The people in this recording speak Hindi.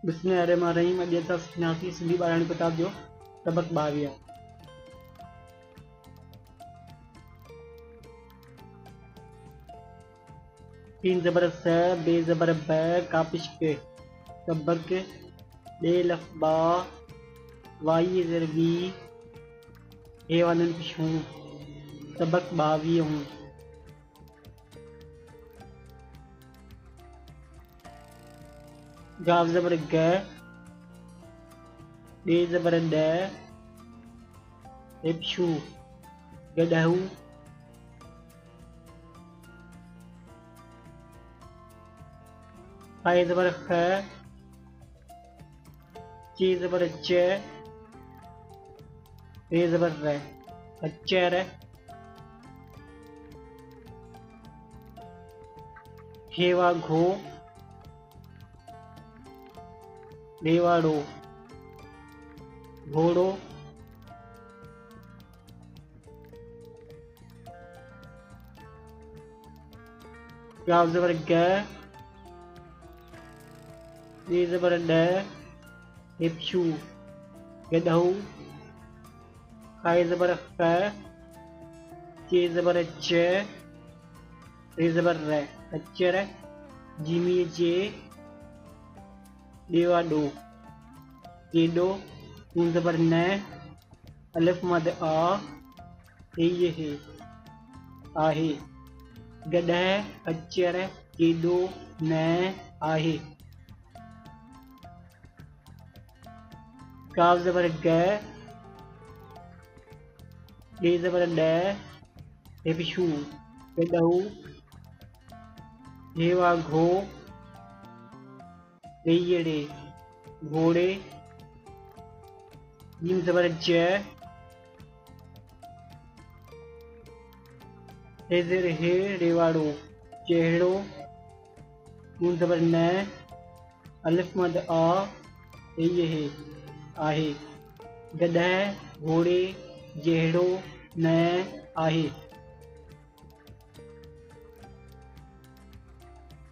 बिस्मिल्लाहिर्रहमानिर्रहीम। अॼु असां सिखंदासीं सिंधी ॿाराणी किताब जो सबक 22। तीन ज़बर स, बे ज़बर ब, कापिश के। सबक बे लफ बा, वाई ज़र वी, हे वानन पिछूं। सबक 22। गाव ज़बर ग, डे ज़बर ड, हे पिछूं गॾहू। खाए ज़बर ख, चे ज़बर च, रे ज़बर र, खच्चर। हेवा घो, रेवाड़ो, घोड़ो। गाव ज़बर ग, डे ज़बर ड, हे पिछूं गॾहू। खाए ज़बर ख, चे ज़बर च, रे ज़बर र, खच्चर। जीमी जे, डेवाडो, गेडो। नून ज़बर न, अलिफ मद आ, हे आहे। गॾह, खच्चर, गेडो, न आहे। गाव ज़बर ग, डे ज़बर ड, हे पिछूं गॾहू। हेवा घो, रेयड़े, घोड़े। जीम ज़बर ज, हे ज़ेर हे, रेवाड़ो, चेहड़ो। नून ज़बर न, अलिफ मद आ, हे आहे। गॾह, घोड़े, जहिड़ो, न आहे।